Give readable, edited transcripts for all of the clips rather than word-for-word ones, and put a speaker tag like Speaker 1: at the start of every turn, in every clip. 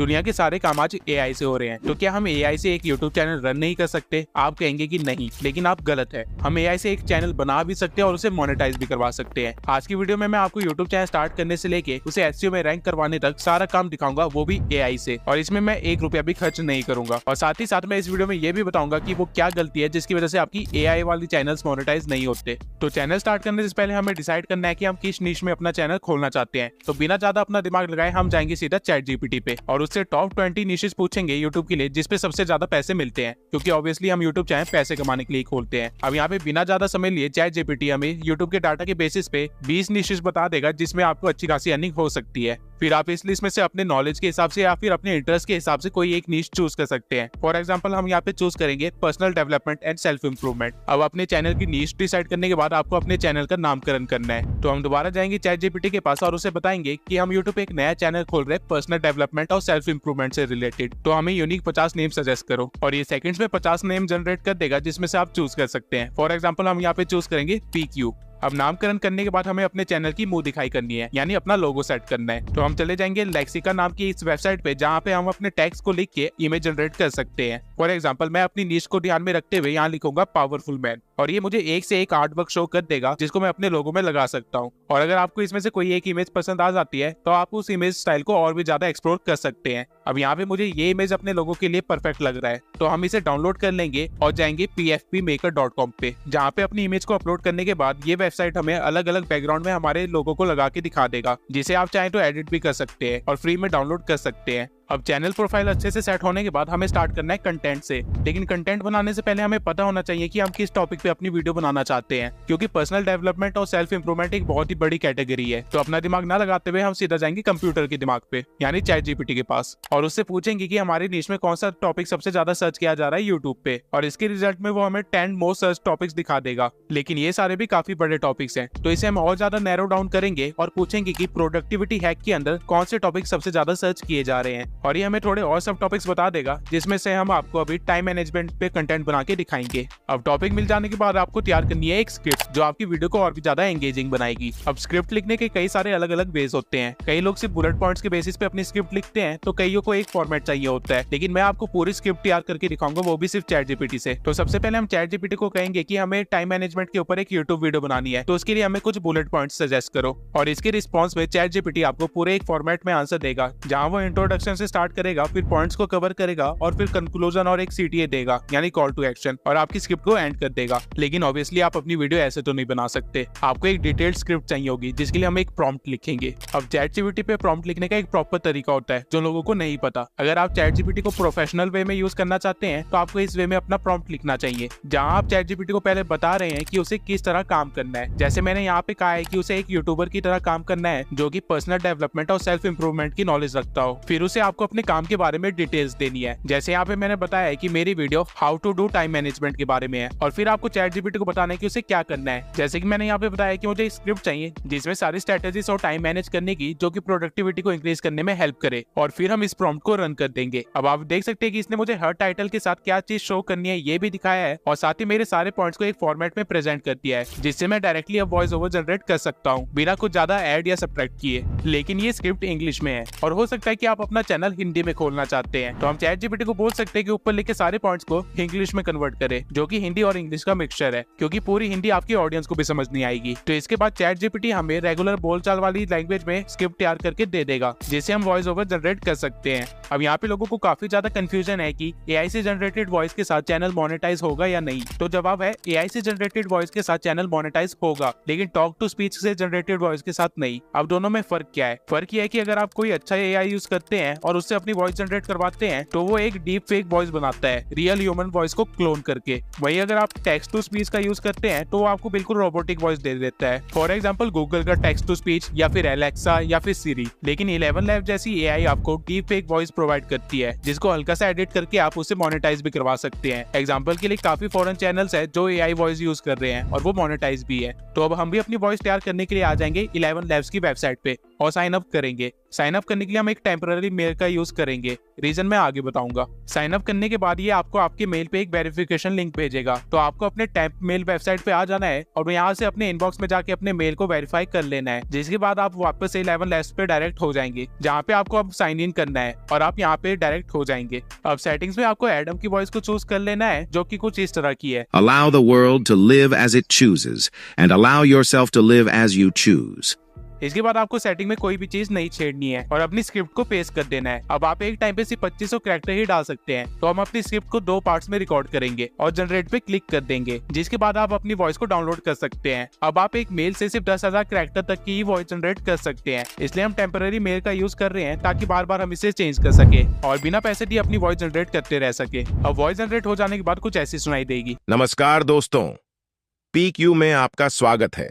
Speaker 1: दुनिया के सारे काम आज एआई से हो रहे हैं, तो क्या हम एआई से एक यूट्यूब चैनल रन नहीं कर सकते? आप कहेंगे कि नहीं, लेकिन आप गलत है। हम एआई से एक चैनल बना भी सकते हैं और उसे मोनेटाइज भी करवा सकते हैं। आज की वीडियो में मैं आपको यूट्यूब चैनल स्टार्ट करने से लेके उसे एसईओ में रैंक करवाने तक सारा काम दिखाऊंगा, वो भी एआई से, और इसमें मैं 1 रुपया भी खर्च नहीं करूंगा। और साथ ही साथ मैं इस वीडियो में ये भी बताऊंगा कि वो क्या गलती है जिसकी वजह से आपकी एआई वाली चैनल्स मोनेटाइज नहीं होते। तो चैनल स्टार्ट करने से पहले हमें डिसाइड करना है कि हम किस नीश में अपना चैनल खोलना चाहते हैं। तो बिना ज्यादा अपना दिमाग लगाए हम जाएंगे सीधा चैटजीपीटी पे और उससे टॉप 20 निशेस पूछेंगे यूट्यूब के लिए जिसपे सबसे ज्यादा पैसे मिलते हैं, क्योंकि ऑब्वियसली हम यूट्यूब चैनल पैसे कमाने के लिए खोलते हैं। अब यहाँ पे बिना ज्यादा समय लिए चैटजीपीटी हमें यूट्यूब के डाटा के बेसिस पे 20 निशेस बता देगा जिसमें आपको अच्छी खासी अर्निंग हो सकती है। फिर आप इस लिस्ट में से अपने नॉलेज के हिसाब से या फिर अपने इंटरेस्ट के हिसाब से कोई एक नीश चूज कर सकते हैं। फॉर एग्जांपल हम यहाँ पे चूज करेंगे personal development and self improvement. अब अपने चैनल की नीश डिसाइड करने के बाद आपको अपने चैनल का नामकरण करना है। तो हम दोबारा जाएंगे चैटजीपीटी के पास और उसे बताएंगे कि हम यूट्यूब पे एक नया चैनल खोल रहे हैं पर्सनल डेवलपमेंट और सेल्फ इंप्रूवमेंट से रिलेटेड, तो हमें यूनिक 50 नेम सजेस्ट करो। और ये सेकंड्स में 50 नेम जनरेट कर देगा जिसमें से आप चूज कर सकते हैं। फॉर एग्जाम्पल हम यहाँ पे चूज करेंगे PQ। अब नामकरण करने के बाद हमें अपने चैनल की मुंह दिखाई करनी है, यानी अपना लोगो सेट करना है। तो हम चले जाएंगे लेक्सिका नाम की इस वेबसाइट पे जहाँ पे हम अपने टेक्स्ट को लिख के इमेज जनरेट कर सकते हैं। फॉर एग्जांपल मैं अपनी नीश को ध्यान में रखते हुए यहाँ लिखूंगा पावरफुल मैन, और ये मुझे एक से एक आर्ट वर्क शो कर देगा जिसको मैं अपने लोगो में लगा सकता हूँ। और अगर आपको इसमें से कोई एक इमेज पसंद आ जाती है तो आप उस इमेज स्टाइल को और भी ज्यादा एक्सप्लोर कर सकते हैं। अब यहाँ पे मुझे ये इमेज अपने लोगों के लिए परफेक्ट लग रहा है, तो हम इसे डाउनलोड कर लेंगे और जाएंगे pfpmaker.com पे, जहाँ पे अपनी इमेज को अपलोड करने के बाद ये वेबसाइट हमें अलग अलग बैकग्राउंड में हमारे लोगों को लगा के दिखा देगा, जिसे आप चाहें तो एडिट भी कर सकते हैं और फ्री में डाउनलोड कर सकते हैं। अब चैनल प्रोफाइल अच्छे से सेट होने के बाद हमें स्टार्ट करना है कंटेंट से, लेकिन कंटेंट बनाने से पहले हमें पता होना चाहिए कि हम किस टॉपिक पे अपनी वीडियो बनाना चाहते हैं, क्योंकि पर्सनल डेवलपमेंट और सेल्फ इंप्रूवमेंट एक बहुत ही बड़ी कैटेगरी है। तो अपना दिमाग ना लगाते हुए हम सीधा जाएंगे कंप्यूटर के दिमाग पे, यानी चैटजीपीटी के पास, और उससे पूछेंगे कि हमारी नीश में कौन सा टॉपिक सबसे ज्यादा सर्च किया जा रहा है यूट्यूब पे, और इसके रिजल्ट में वो हमें 10 मोस्ट सर्च टॉपिक्स दिखा देगा। लेकिन ये सारे भी काफी बड़े टॉपिक्स हैं, तो इसे हम और ज्यादा नैरो डाउन करेंगे और पूछेंगे कि प्रोडक्टिविटी हैक के अंदर कौन से टॉपिक सबसे ज्यादा सर्च किए जा रहे हैं, और ये हमें थोड़े और सब टॉपिक्स बता देगा जिसमें से हम आपको अभी टाइम मैनेजमेंट पे कंटेंट बना के दिखाएंगे। अब टॉपिक मिल जाने के बाद आपको तैयार करनी है एक स्क्रिप्ट जो आपकी वीडियो को और भी ज्यादा एंगेजिंग बनाएगी। अब स्क्रिप्ट लिखने के कई सारे अलग अलग वेज होते हैं। कई लोग सिर्फ बुलेट पॉइंट्स के बेसिस पे अपनी स्क्रिप्ट लिखते हैं, तो कईयों को एक फॉर्मेट चाहिए होता है, लेकिन मैं आपको पूरी स्क्रिप्ट तैयार करके दिखाऊंगा, वो भी सिर्फ चैटजीपीटी से। तो सबसे पहले हम चैटजीपीटी को कहेंगे कि हमें टाइम मैनेजमेंट के ऊपर एक यूट्यूब वीडियो बनानी है, तो उसके लिए हमें कुछ बुलेट पॉइंट्स सजेस्ट करो, और इसके रिस्पॉन्स में चैटजीपीटी आपको पूरे एक फॉर्मेट में आंसर देगा, जहां वो इंट्रोडक्शन से स्टार्ट करेगा, फिर पॉइंट्स को कवर करेगा और फिर कंक्लूजन और एक CTA देगा, यानी कॉल टू एक्शन, और आपकी स्क्रिप्ट को एंड कर देगा। लेकिन ऑब्वियसली आप अपनी वीडियो ऐसे तो नहीं बना सकते, आपको एक डिटेल्ड स्क्रिप्ट चाहिए होगी, जिसके लिए हम एक प्रॉम्प्ट लिखेंगे। अब चैटजीपीटी पे प्रॉम्प्ट लिखने का एक प्रॉपर तरीका होता है जो लोगों को नहीं पता। अगर आप चैटजीपीटी को प्रोफेशनल वे में यूज करना चाहते हैं तो आपको इस वे में अपना प्रॉम्प्ट लिखना चाहिए, जहां आप चैटजीपीटी को पहले बता रहे हैं कि उसे किस तरह काम करना है। जैसे मैंने यहाँ पे कहा है कि उसे एक यूट्यूबर की तरह काम करना है जो कि पर्सनल डेवलपमेंट और सेल्फ इंप्रूवमेंट की नॉलेज रखता हो। फिर उसे आपको अपने काम के बारे में डिटेल्स देनी है, जैसे यहाँ पे मैंने बताया है कि मेरी video how to do time management के बारे में है, और फिर आपको चैटजीपीटी को बताना है कि उसे क्या करना है। जैसे कि मैंने यहाँ पे बताया कि मुझे एक स्क्रिप्ट चाहिए जिसमें सारी स्ट्रेटेजीज और टाइम मैनेज करने की जो कि प्रोडक्टिविटी को इंक्रीज करने में हेल्प करे, और फिर हम इस प्रॉम्प्ट को रन कर देंगे। अब आप देख सकते हैं कि इसने मुझे हर टाइटल के साथ क्या चीज शो करनी है ये भी दिखाया है, और साथ ही मेरे सारे पॉइंट्स को एक फॉर्मेट में प्रेजेंट कर दिया है, जिससे मैं डायरेक्टली अब वॉइस ओवर जनरेट कर सकता हूँ बिना कुछ ज्यादा ऐड या सब्ट्रैक्ट किए। लेकिन ये स्क्रिप्ट इंग्लिश में है, और हो सकता है कि आप अपना चैनल हिंदी में खोलना चाहते हैं, तो हम चैटजीपीटी को बोल सकते हैं कि ऊपर लिखे सारे पॉइंट्स को इंग्लिश में कन्वर्ट करे, जो कि हिंदी और इंग्लिश का मिक्सचर है, क्योंकि पूरी हिंदी आपकी ऑडियंस को भी समझ नहीं आएगी। तो इसके बाद चैटजीपीटी हमें रेगुलर बोलचाल वाली लैंग्वेज में स्क्रिप्ट तैयार करके दे देगा, जिसे हम वॉइस ओवर जनरेट कर सकते हैं। अब यहाँ पे लोगों को काफी ज्यादा कंफ्यूजन है कि एआई से जनरेटेड वॉइस के साथ चैनल मोनेटाइज होगा या नहीं। तो जवाब है एआई से जनरेटेड वॉइस के साथ चैनल मोनेटाइज होगा, लेकिन टॉक टू स्पीच से जनरेटेड वॉइस के साथ नहीं। अब दोनों में फर्क क्या है? फर्क यह है कि अगर आप कोई अच्छा एआई यूज करते हैं और उससे अपनी वॉइस जनरेट करवाते हैं तो वो एक डीप फेक वॉइस बनाता है रियल ह्यूमन वॉइस को क्लोन करके। वहीं अगर आप टेक्स्ट टू स्पीच का यूज करते हैं तो वो आपको बिल्कुल रोबोटिक वॉइस दे देता है। फॉर एग्जांपल गूगल का टेक्स्ट टू स्पीच या फिर एलेक्सा या फिर सिरी। लेकिन 11 लैब जैसी एआई आपको डीप फेक वॉइस प्रोवाइड करती है, जिसको हल्का सा एडिट करके आप उसे मोनेटाइज भी करवा सकते हैं। एग्जाम्पल के लिए काफी फॉरेन चैनल्स है जो एआई वॉइस यूज कर रहे हैं और वो मोनेटाइज भी है। तो अब हम भी अपनी वॉइस तैयार करने के लिए आ जाएंगे 11 लैब्स की वेबसाइट पे, और साइन अप करेंगे। साइन अप करने के लिए हम एक टेम्पररी मेल का यूज करेंगे, रीजन मैं आगे बताऊंगा। साइन अप करने के बाद ये आपको आपके मेल पे एक वेरिफिकेशन लिंक भेजेगा, तो आपको अपने टैप मेल वेबसाइट पे आ जाना है और यहाँ से अपने इनबॉक्स में जाके अपने मेल को वेरीफाई कर लेना है, जिसके बाद आप वापस 11 लैब्स पे डायरेक्ट हो जाएंगे, जहाँ पे आपको अब साइन इन करना है और आप यहाँ पे डायरेक्ट हो जाएंगे। अब सेटिंग्स में आपको एडम की वॉइस को चूज कर लेना है, जो कि कुछ इस तरह की है।
Speaker 2: Allow the world to live as it chooses and allow yourself to live as you choose.
Speaker 1: इसके बाद आपको सेटिंग में कोई भी चीज नहीं छेड़नी है और अपनी स्क्रिप्ट को पेस्ट कर देना है। अब आप एक टाइम पे सिर्फ 2500 कैरेक्टर ही डाल सकते हैं, तो हम अपनी स्क्रिप्ट को 2 पार्ट्स में रिकॉर्ड करेंगे और जनरेट पे क्लिक कर देंगे, जिसके बाद आप अपनी वॉइस को डाउनलोड कर सकते हैं। अब आप एक मेल से सिर्फ 10,000 कैरेक्टर तक की ही वॉइस जनरेट कर सकते हैं, इसलिए हम टेम्पररी मेल का यूज कर रहे हैं ताकि बार बार हम इसे चेंज कर सके और बिना पैसे दिए अपनी वॉइस जनरेट करते रह सके। अब वॉइस जनरेट हो जाने के बाद कुछ ऐसी सुनाई देगी।
Speaker 2: नमस्कार दोस्तों, PQ में आपका स्वागत है।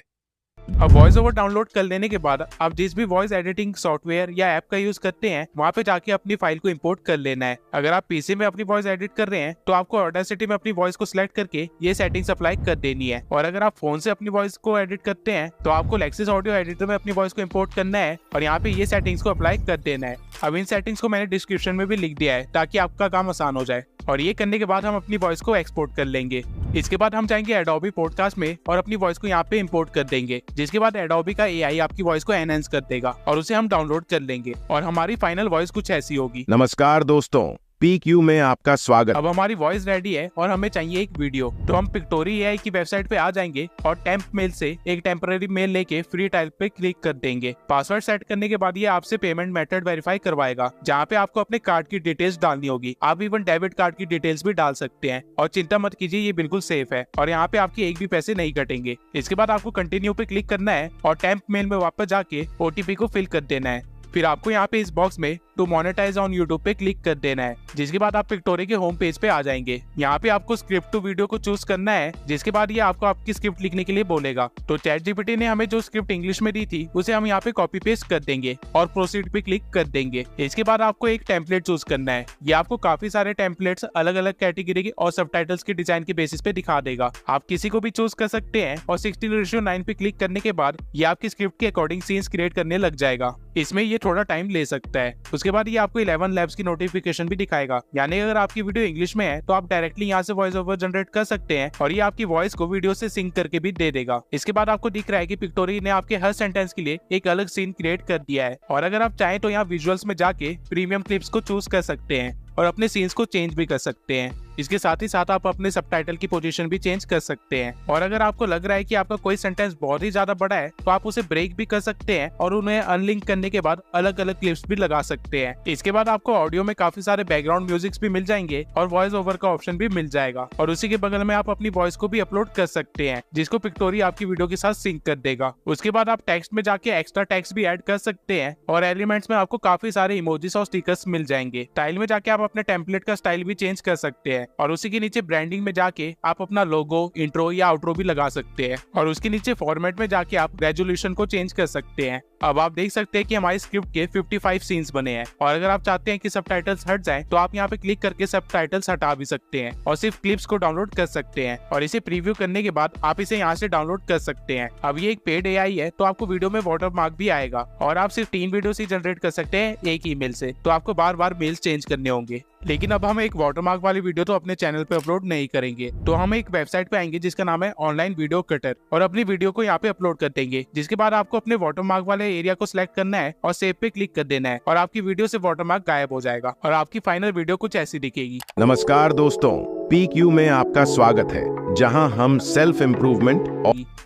Speaker 1: अब वॉइस ओवर डाउनलोड कर लेने के बाद आप जिस भी वॉइस एडिटिंग सॉफ्टवेयर या ऐप का यूज करते हैं वहाँ पे जाके अपनी फाइल को इंपोर्ट कर लेना है। अगर आप पीसी में अपनी वॉइस एडिट कर रहे हैं तो आपको ऑडेसिटी में अपनी वॉइस को सिलेक्ट करके ये सेटिंग्स अप्लाई कर देनी है, और अगर आप फोन से अपनी वॉइस को एडिट करते हैं तो आपको लेक्सिस ऑडियो एडिटर में अपनी वॉइस को इंपोर्ट करना है और यहाँ पे ये सेटिंग्स को अप्लाई कर देना है। अब इन सेटिंग्स को मैंने डिस्क्रिप्शन में भी लिख दिया है ताकि आपका काम आसान हो जाए, और ये करने के बाद हम अपनी वॉइस को एक्सपोर्ट कर लेंगे। इसके बाद हम जाएंगे एडोबी पॉडकास्ट में और अपनी वॉइस को यहाँ पे इंपोर्ट कर देंगे, जिसके बाद एडोबी का एआई आपकी वॉइस को एनहांस कर देगा और उसे हम डाउनलोड कर लेंगे और हमारी फाइनल वॉइस कुछ ऐसी होगी।
Speaker 2: नमस्कार दोस्तों, PQ में आपका स्वागत।
Speaker 1: अब हमारी वॉइस रेडी है और हमें चाहिए एक वीडियो, तो हम पिक्टोरी एआई की वेबसाइट पे आ जाएंगे और टेम्प मेल से एक टेम्पररी मेल लेके फ्री टाइल पे क्लिक कर देंगे। पासवर्ड सेट करने के बाद ये आपसे पेमेंट मेथड वेरीफाई करवाएगा, जहाँ पे आपको अपने कार्ड की डिटेल्स डालनी होगी। आप इवन डेबिट कार्ड की डिटेल्स भी डाल सकते हैं और चिंता मत कीजिए, ये बिल्कुल सेफ है और यहाँ पे आपके एक भी पैसे नहीं कटेंगे। इसके बाद आपको कंटिन्यू पे क्लिक करना है और टेम्प मेल में वापस जाके OTP को फिल कर देना है। फिर आपको यहाँ पे इस बॉक्स में टू मोनेटाइज ऑन यूट्यूब पे क्लिक कर देना है, जिसके बाद आप पिक्टोरी के होम पेज पे आ जाएंगे। यहाँ पे आपको स्क्रिप्ट टू वीडियो को चूज करना है, जिसके बाद ये आपको आपकी स्क्रिप्ट लिखने के लिए बोलेगा। तो ChatGPT ने हमें जो स्क्रिप्ट इंग्लिश में दी थी उसे हम यहाँ पे कॉपी पेस्ट कर देंगे और प्रोसीड पे क्लिक कर देंगे। इसके बाद आपको एक टेम्पलेट चूज करना है। ये आपको काफी सारे टेम्पलेट्स अलग अलग कैटेगरी के और सबटाइटल्स के डिजाइन के बेसिस पे दिखा देगा। आप किसी को भी चूज कर सकते हैं और 16:9 पे क्लिक करने के बाद ये आपकी स्क्रिप्ट के अकॉर्डिंग सीन्स क्रिएट करने लग जाएगा। इसमें ये थोड़ा टाइम ले सकता है। उसके बाद ये आपको 11 लैब्स की नोटिफिकेशन भी दिखाएगा, यानी अगर आपकी वीडियो इंग्लिश में है तो आप डायरेक्टली यहाँ से वॉइस ओवर जनरेट कर सकते हैं और ये आपकी वॉइस को वीडियो से सिंक करके भी दे देगा। इसके बाद आपको दिख रहा है कि पिक्टोरी ने आपके हर सेंटेंस के लिए एक अलग सीन क्रिएट कर दिया है, और अगर आप चाहें तो यहाँ विजुअल्स में जाके प्रीमियम क्लिप्स को चूज कर सकते हैं और अपने सीन्स को चेंज भी कर सकते हैं। इसके साथ ही साथ आप अपने सबटाइटल की पोजीशन भी चेंज कर सकते हैं, और अगर आपको लग रहा है कि आपका कोई सेंटेंस बहुत ही ज्यादा बड़ा है तो आप उसे ब्रेक भी कर सकते हैं और उन्हें अनलिंक करने के बाद अलग अलग क्लिप्स भी लगा सकते हैं। इसके बाद आपको ऑडियो में काफी सारे बैकग्राउंड म्यूजिक्स भी मिल जाएंगे और वॉइस ओवर का ऑप्शन भी मिल जाएगा, और उसी के बगल में आप अपनी वॉइस को भी अपलोड कर सकते हैं, जिसको पिक्टोरी आपकी वीडियो के साथ सिंक कर देगा। उसके बाद आप टेक्स्ट में जाके एक्स्ट्रा टेक्स्ट भी ऐड कर सकते हैं और एलिमेंट्स में आपको काफी सारे इमोजीज और स्टिकर्स मिल जाएंगे। स्टाइल में जाके आप अपने टेम्पलेट का स्टाइल भी चेंज कर सकते हैं, और उसी के नीचे ब्रांडिंग में जाके आप अपना लोगो, इंट्रो या आउट्रो भी लगा सकते हैं, और उसके नीचे फॉर्मेट में जाके आप रेजोल्यूशन को चेंज कर सकते हैं। अब आप देख सकते हैं कि हमारी स्क्रिप्ट के 55 सीन्स बने हैं, और अगर आप चाहते हैं कि सबटाइटल्स हट जाएं तो आप यहाँ पे क्लिक करके सबटाइटल्स हटा भी सकते हैं और सिर्फ क्लिप्स को डाउनलोड कर सकते हैं, और इसे प्रीव्यू करने के बाद आप इसे यहाँ से डाउनलोड कर सकते हैं। अब ये एक पेड एआई है, तो आपको वीडियो में वाटरमार्क भी आएगा, और आप सिर्फ 3 वीडियो ही जनरेट कर सकते हैं एक ईमेल से, तो आपको बार बार मेल्स चेंज करने होंगे। लेकिन अब हम एक वाटरमार्क वाली वीडियो तो अपने चैनल पे अपलोड नहीं करेंगे, तो हम एक वेबसाइट पे आएंगे जिसका नाम है ऑनलाइन वीडियो कटर, और अपनी वीडियो को यहाँ पे अपलोड कर देंगे। जिसके बाद आपको अपने वाटरमार्क वाले एरिया को सिलेक्ट करना है और सेव पे क्लिक कर देना है, और आपकी वीडियो से वाटरमार्क गायब हो जाएगा और आपकी फाइनल वीडियो कुछ ऐसी दिखेगी।
Speaker 2: नमस्कार दोस्तों, PQ में आपका स्वागत है, जहां हम सेल्फ इम्प्रूवमेंट।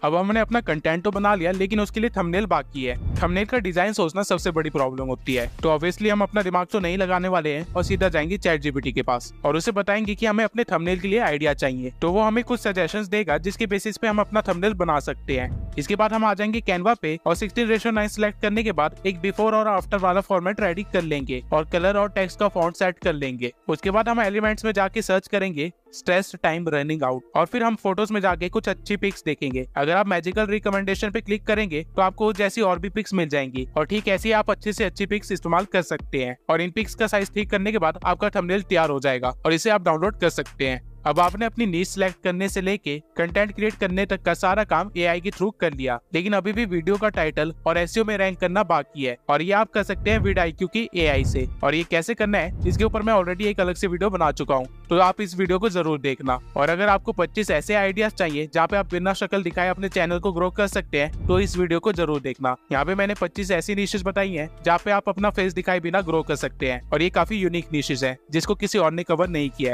Speaker 1: अब हमने अपना कंटेंट तो बना लिया, लेकिन उसके लिए थंबनेल बाकी है। थंबनेल का डिजाइन सोचना सबसे बड़ी प्रॉब्लम होती है, तो ऑब्वियसली हम अपना दिमाग तो नहीं लगाने वाले हैं और सीधा जाएंगे ChatGPT के पास और उसे बताएंगे कि हमें अपने थंबनेल के लिए आइडिया चाहिए। तो वो हमें कुछ सजेशंस देगा जिसके बेसिस पे हम अपना थंबनेल बना सकते हैं। इसके बाद हम आ जाएंगे कैनवा पे और 16:9 सिलेक्ट करने के बाद एक बिफोर और आफ्टर वाला फॉर्मेट रेडी कर लेंगे और कलर और टेक्स्ट का फॉन्ट सेट कर लेंगे। उसके बाद हम एलिमेंट्स में जाके सर्च करेंगे स्ट्रेस टाइम रनिंग आउट, और फिर हम फोटोज में जाके कुछ अच्छी पिक्स देखेंगे। अगर आप मैजिकल रिकमेंडेशन पे क्लिक करेंगे तो आपको जैसी और भी पिक्स मिल जाएंगी, और ठीक ऐसी आप अच्छे से अच्छी पिक्स इस्तेमाल कर सकते हैं। और इन पिक्स का साइज ठीक करने के बाद आपका थंबनेल तैयार हो जाएगा और इसे आप डाउनलोड कर सकते हैं। अब आपने अपनी नीश सिलेक्ट करने से लेके कंटेंट क्रिएट करने तक का सारा काम एआई के थ्रू कर लिया, लेकिन अभी भी वीडियो का टाइटल और एसईओ में रैंक करना बाकी है, और ये आप कर सकते हैं vidIQ की एआई से। और ये कैसे करना है इसके ऊपर मैं ऑलरेडी एक अलग से वीडियो बना चुका हूँ, तो आप इस वीडियो को जरूर देखना। और अगर आपको 25 ऐसे आइडियाज चाहिए जहाँ पे आप बिना शक्ल दिखाए अपने चैनल को ग्रो कर सकते हैं, तो इस वीडियो को जरूर देखना। यहाँ पे मैंने 25 ऐसी निशेस बताई हैं जहाँ पे आप अपना फेस दिखाए बिना ग्रो कर सकते हैं, और ये काफी यूनिक निशेस है जिसको किसी और ने कवर नहीं किया है।